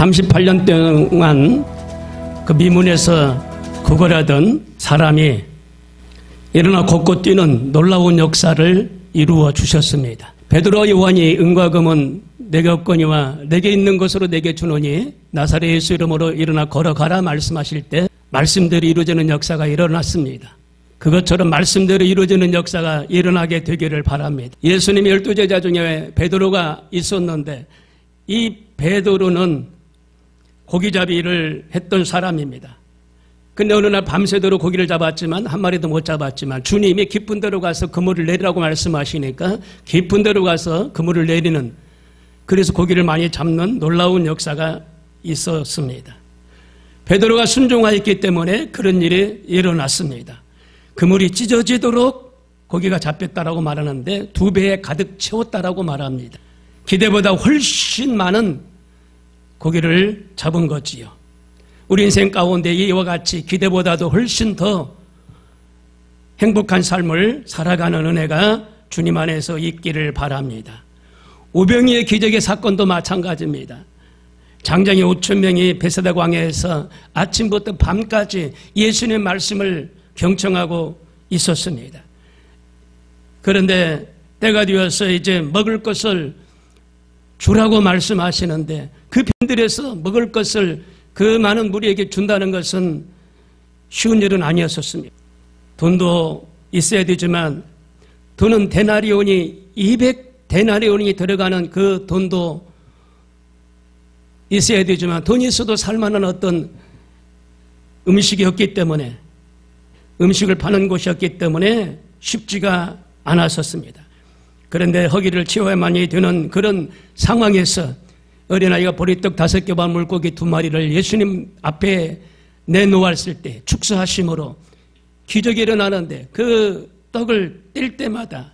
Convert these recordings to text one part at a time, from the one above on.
38년 동안 그 미문에서 구걸하던 사람이 일어나 곳곳 뛰는 놀라운 역사를 이루어 주셨습니다. 베드로와 요한이 은과 금은 내게 없거니와 내게 있는 것으로 내게 주노니 나사렛 예수 이름으로 일어나 걸어가라 말씀하실 때 말씀대로 이루어지는 역사가 일어났습니다. 그것처럼 말씀대로 이루어지는 역사가 일어나게 되기를 바랍니다. 예수님의 12제자 중에 베드로가 있었는데 이 베드로는 고기잡이를 했던 사람입니다. 근데 어느 날 밤새도록 고기를 잡았지만 한 마리도 못 잡았지만 주님이 깊은 데로 가서 그물을 내리라고 말씀하시니까 깊은 데로 가서 그물을 내리는, 그래서 고기를 많이 잡는 놀라운 역사가 있었습니다. 베드로가 순종하였기 때문에 그런 일이 일어났습니다. 그물이 찢어지도록 고기가 잡혔다라고 말하는데 2배에 가득 채웠다라고 말합니다. 기대보다 훨씬 많은 고기를 잡은 거지요. 우리 인생 가운데 이와 같이 기대보다도 훨씬 더 행복한 삶을 살아가는 은혜가 주님 안에서 있기를 바랍니다. 오병이의 기적의 사건도 마찬가지입니다. 장정이 5,000명이 베세다 광야에서 아침부터 밤까지 예수님의 말씀을 경청하고 있었습니다. 그런데 때가 되어서 이제 먹을 것을 주라고 말씀하시는데 그 빈들에서 먹을 것을 그 많은 무리에게 준다는 것은 쉬운 일은 아니었습니다. 돈도 있어야 되지만 돈은 데나리온이 200데나리온이 들어가는 그 돈도 있어야 되지만 돈이 있어도 살만한 어떤 음식이 없기 때문에, 음식을 파는 곳이었기 때문에 쉽지가 않았었습니다. 그런데 허기를 채워야만이 되는 그런 상황에서 어린아이가 보리떡 5개 반 물고기 2마리를 예수님 앞에 내놓았을 때 축사하심으로 기적이 일어나는데 그 떡을 뗄 때마다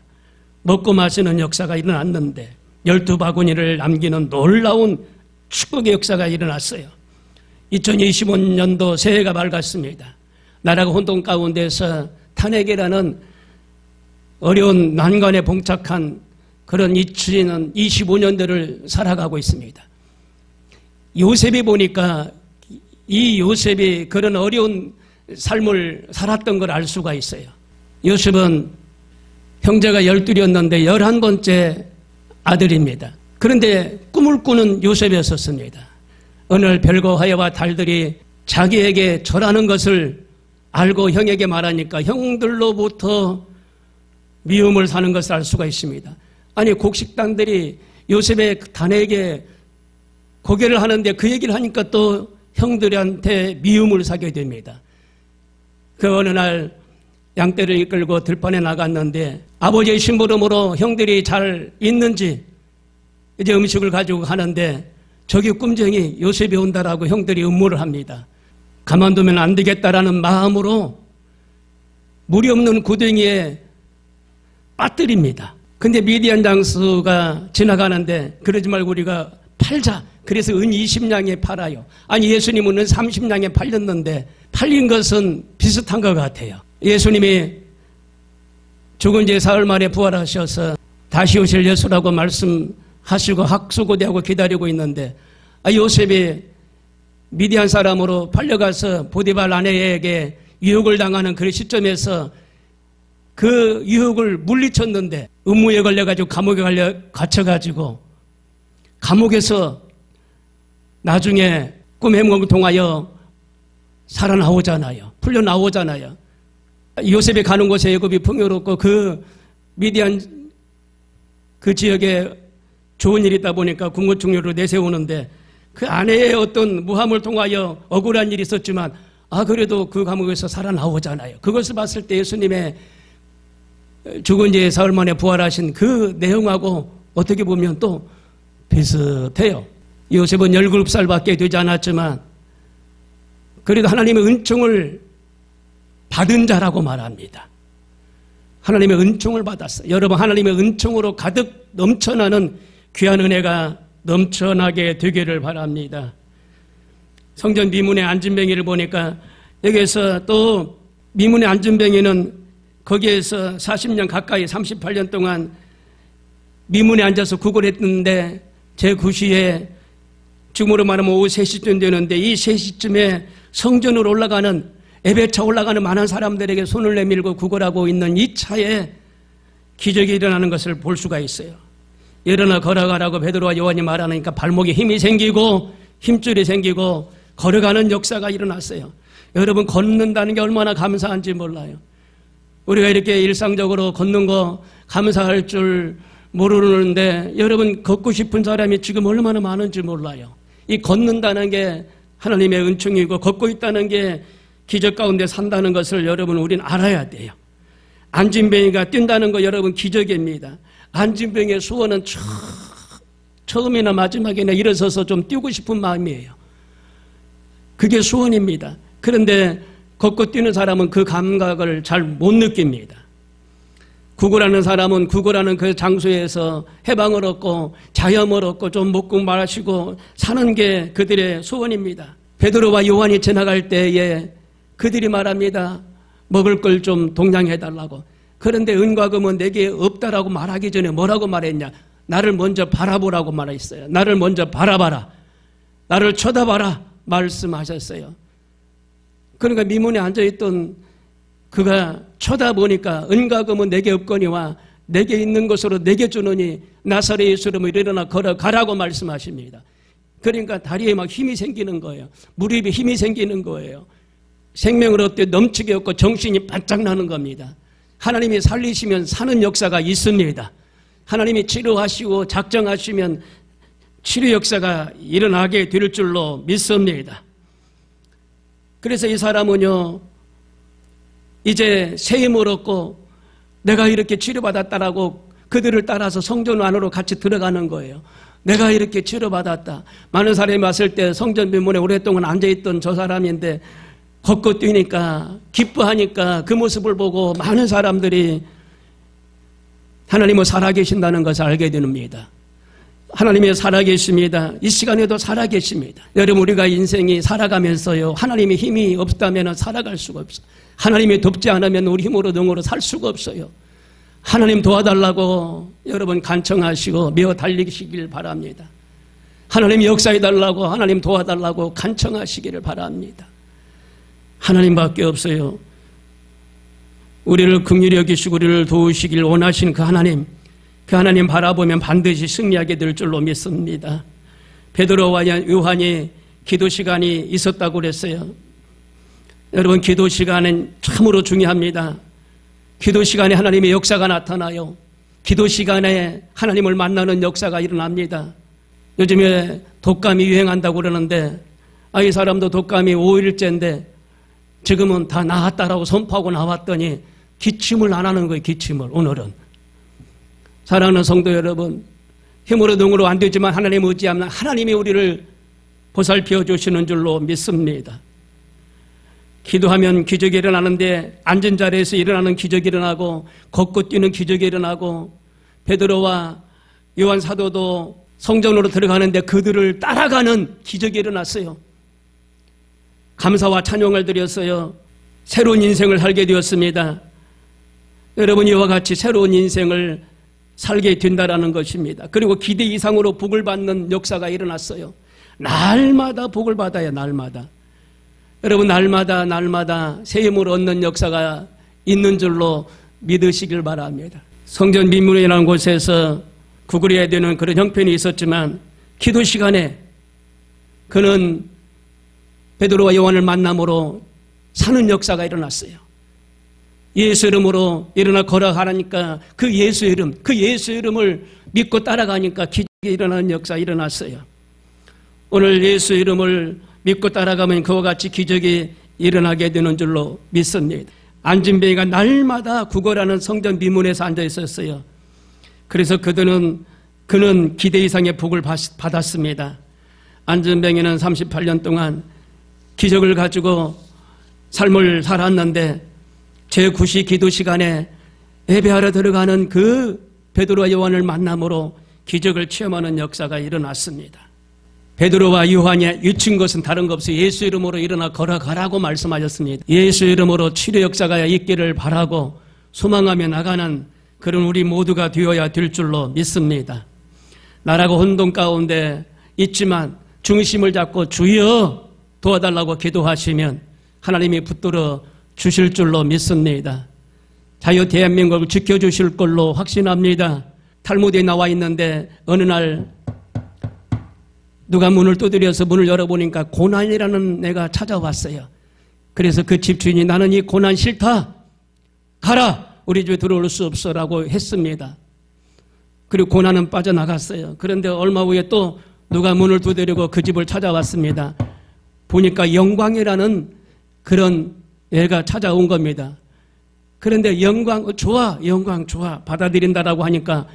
먹고 마시는 역사가 일어났는데 12바구니를 남기는 놀라운 축복의 역사가 일어났어요. 2025년도 새해가 밝았습니다. 나라가 혼돈 가운데서 탄핵이라는 어려운 난관에 봉착한 그런 2025년대를 살아가고 있습니다. 요셉이 보니까 이 요셉이 그런 어려운 삶을 살았던 걸 알 수가 있어요. 요셉은 형제가 12이었는데 11번째 아들입니다. 그런데 꿈을 꾸는 요셉이었습니다. 어느 날 별과 하여와 달들이 자기에게 절하는 것을 알고 형에게 말하니까 형들로부터 미움을 사는 것을 알 수가 있습니다. 아니, 곡식당들이 요셉의 단에게 고개를 하는데 그 얘기를 하니까 또 형들한테 미움을 사게 됩니다. 그 어느 날 양떼를 이끌고 들판에 나갔는데 아버지의 심부름으로 형들이 잘 있는지 이제 음식을 가지고 가는데 저기 꿈쟁이 요셉이 온다라고 형들이 음모를 합니다. 가만두면 안 되겠다라는 마음으로 물이 없는 구덩이에 빠뜨립니다. 근데 미디안 장수가 지나가는데 그러지 말고 우리가 팔자. 그래서 은 20냥에 팔아요. 아니, 예수님은 은 30냥에 팔렸는데 팔린 것은 비슷한 것 같아요. 예수님이 죽은 지 사흘 만에 부활하셔서 다시 오실 예수라고 말씀하시고 학수고대하고 기다리고 있는데 요셉이 미디안 사람으로 팔려가서 보디발 아내에게 유혹을 당하는 그 시점에서 그 유혹을 물리쳤는데 음모에 걸려가지고 감옥에 갇혀가지고 감옥에서 나중에 꿈 해몽을 통하여 살아나오잖아요. 풀려나오잖아요. 요셉이 가는 곳에 애굽이 풍요롭고 그 미디안 그 지역에 좋은 일이 있다 보니까 군고충료를 내세우는데 그 아내의 어떤 무함을 통하여 억울한 일이 있었지만 그래도 그 감옥에서 살아나오잖아요. 그것을 봤을 때 예수님의 죽은 지 사흘 만에 부활하신 그 내용하고 어떻게 보면 또 비슷해요. 요셉은 17살밖에 되지 않았지만 그래도 하나님의 은총을 받은 자라고 말합니다. 하나님의 은총을 받았어요. 여러분, 하나님의 은총으로 가득 넘쳐나는 귀한 은혜가 넘쳐나게 되기를 바랍니다. 성전 미문의 안진뱅이를 보니까 여기에서 또 미문의 안진뱅이는 거기에서 40년 가까이 38년 동안 미문에 앉아서 구걸했는데 제9시에 지금으로 말하면 오후 3시쯤 되는데 이 3시쯤에 성전으로 올라가는 예배차 올라가는 많은 사람들에게 손을 내밀고 구걸하고 있는 이 차에 기적이 일어나는 것을 볼 수가 있어요. 일어나 걸어가라고 베드로와 요한이 말하니까 발목에 힘이 생기고 힘줄이 생기고 걸어가는 역사가 일어났어요. 여러분, 걷는다는 게 얼마나 감사한지 몰라요. 우리가 이렇게 일상적으로 걷는 거 감사할 줄 모르는데 여러분, 걷고 싶은 사람이 지금 얼마나 많은지 몰라요. 이 걷는다는 게 하나님의 은총이고 걷고 있다는 게 기적 가운데 산다는 것을 여러분, 우리는 알아야 돼요. 안진뱅이가 뛴다는 거 여러분, 기적입니다. 안진뱅이의 소원은 처음이나 마지막이나 일어서서 좀 뛰고 싶은 마음이에요. 그게 소원입니다. 그런데 걷고 뛰는 사람은 그 감각을 잘 못 느낍니다. 구걸하는 사람은 구걸하는 그 장소에서 해방을 얻고 자염을 얻고 좀 먹고 마시고 사는 게 그들의 소원입니다. 베드로와 요한이 지나갈 때에 그들이 말합니다. 먹을 걸 좀 동냥해달라고. 그런데 은과 금은 내게 없다라고 말하기 전에 뭐라고 말했냐? 나를 먼저 바라보라고 말했어요. 나를 먼저 바라봐라. 나를 쳐다봐라 말씀하셨어요. 그러니까 미문에 앉아있던 그가 쳐다보니까 은과 금은 내게 없거니와 내게 있는 것으로 내게 주노니 나사렛 예수 이름으로 일어나 걸어가라고 말씀하십니다. 그러니까 다리에 막 힘이 생기는 거예요. 무릎에 힘이 생기는 거예요. 생명을 얻되 넘치게 얻고 정신이 반짝 나는 겁니다. 하나님이 살리시면 사는 역사가 있습니다. 하나님이 치료하시고 작정하시면 치료 역사가 일어나게 될 줄로 믿습니다. 그래서 이 사람은요, 이제 새 힘을 얻고 내가 이렇게 치료받았다라고 그들을 따라서 성전 안으로 같이 들어가는 거예요. 내가 이렇게 치료받았다. 많은 사람이 왔을 때 성전 빈문에 오랫동안 앉아있던 저 사람인데 걷고 뛰니까 기뻐하니까 그 모습을 보고 많은 사람들이 하나님은 살아계신다는 것을 알게 됩니다. 하나님이 살아계십니다. 이 시간에도 살아계십니다. 여러분, 우리가 인생이 살아가면서요, 하나님의 힘이 없다면 살아갈 수가 없어요. 하나님이 돕지 않으면 우리 힘으로 능으로 살 수가 없어요. 하나님 도와달라고 여러분 간청하시고 메어 달리시길 바랍니다. 하나님 역사해달라고, 하나님 도와달라고 간청하시기를 바랍니다. 하나님밖에 없어요. 우리를 긍휼히 여기시고 우리를 도우시길 원하신 그 하나님 바라보면 반드시 승리하게 될 줄로 믿습니다. 베드로와 요한이 기도 시간이 있었다고 그랬어요. 여러분, 기도 시간은 참으로 중요합니다. 기도 시간에 하나님의 역사가 나타나요. 기도 시간에 하나님을 만나는 역사가 일어납니다. 요즘에 독감이 유행한다고 그러는데 이 사람도 독감이 5일째인데 지금은 다 나았다라고 선포하고 나왔더니 기침을 안 하는 거예요. 기침을. 오늘은 사랑하는 성도 여러분, 힘으로 능으로 안 되지만 하나님 의지하면 하나님이 우리를 보살펴 주시는 줄로 믿습니다. 기도하면 기적이 일어나는데 앉은 자리에서 일어나는 기적이 일어나고 걷고 뛰는 기적이 일어나고 베드로와 요한 사도도 성전으로 들어가는데 그들을 따라가는 기적이 일어났어요. 감사와 찬양을 드렸어요. 새로운 인생을 살게 되었습니다. 여러분, 이와 같이 새로운 인생을 살게 된다라는 것입니다. 그리고 기대 이상으로 복을 받는 역사가 일어났어요. 날마다 복을 받아요. 날마다. 여러분, 날마다 새 힘을 얻는 역사가 있는 줄로 믿으시길 바랍니다. 성전 민문이라는 곳에서 구걸해야 되는 그런 형편이 있었지만 기도 시간에 그는 베드로와 요한을 만남으로 사는 역사가 일어났어요. 예수 이름으로 일어나 걸어가라니까 그 예수 이름을 믿고 따라가니까 기적이 일어나는 역사가 일어났어요. 오늘 예수 이름을 믿고 따라가면 그와 같이 기적이 일어나게 되는 줄로 믿습니다. 안진뱅이가 날마다 구걸하는 성전 미문에서 앉아 있었어요. 그래서 그는 기대 이상의 복을 받았습니다. 안진뱅이는 38년 동안 기적을 가지고 삶을 살았는데 제9시 기도 시간에 예배하러 들어가는 그 베드로와 요한을 만남으로 기적을 체험하는 역사가 일어났습니다. 베드로와 요한이 유친 것은 다른 것 없어요. 예수 이름으로 일어나 걸어가라고 말씀하셨습니다. 예수 이름으로 치료 역사가 있기를 바라고 소망하며 나가는 그런 우리 모두가 되어야 될 줄로 믿습니다. 나라가 혼돈 가운데 있지만 중심을 잡고 주여 도와달라고 기도하시면 하나님이 붙들어 주실 줄로 믿습니다. 자유 대한민국을 지켜주실 걸로 확신합니다. 탈무드에 나와 있는데 어느 날 누가 문을 두드려서 문을 열어보니까 고난이라는 애가 찾아왔어요. 그래서 그 집주인이 나는 이 고난 싫다. 가라. 우리 집에 들어올 수 없어라고 했습니다. 그리고 고난은 빠져나갔어요. 그런데 얼마 후에 또 누가 문을 두드리고 그 집을 찾아왔습니다. 보니까 영광이라는 그런 애가 찾아온 겁니다. 그런데 영광 좋아, 영광 좋아 받아들인다라고 하니까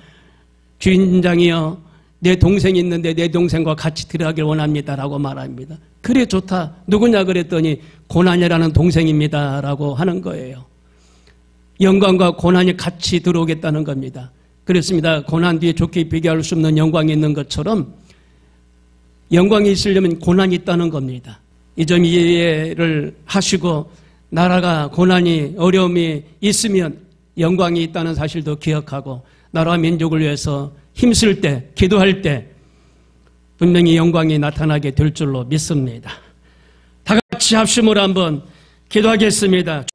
주인장이요, 내 동생이 있는데 내 동생과 같이 들어가길 원합니다라고 말합니다. 그래 좋다. 누구냐 그랬더니 고난이라는 동생입니다라고 하는 거예요. 영광과 고난이 같이 들어오겠다는 겁니다. 그렇습니다. 고난 뒤에 좋게 비교할 수 없는 영광이 있는 것처럼 영광이 있으려면 고난이 있다는 겁니다. 이 점 이해를 하시고 나라가 고난이 어려움이 있으면 영광이 있다는 사실도 기억하고 나라와 민족을 위해서 힘쓸 때 기도할 때 분명히 영광이 나타나게 될 줄로 믿습니다. 다 같이 합심으로 한번 기도하겠습니다.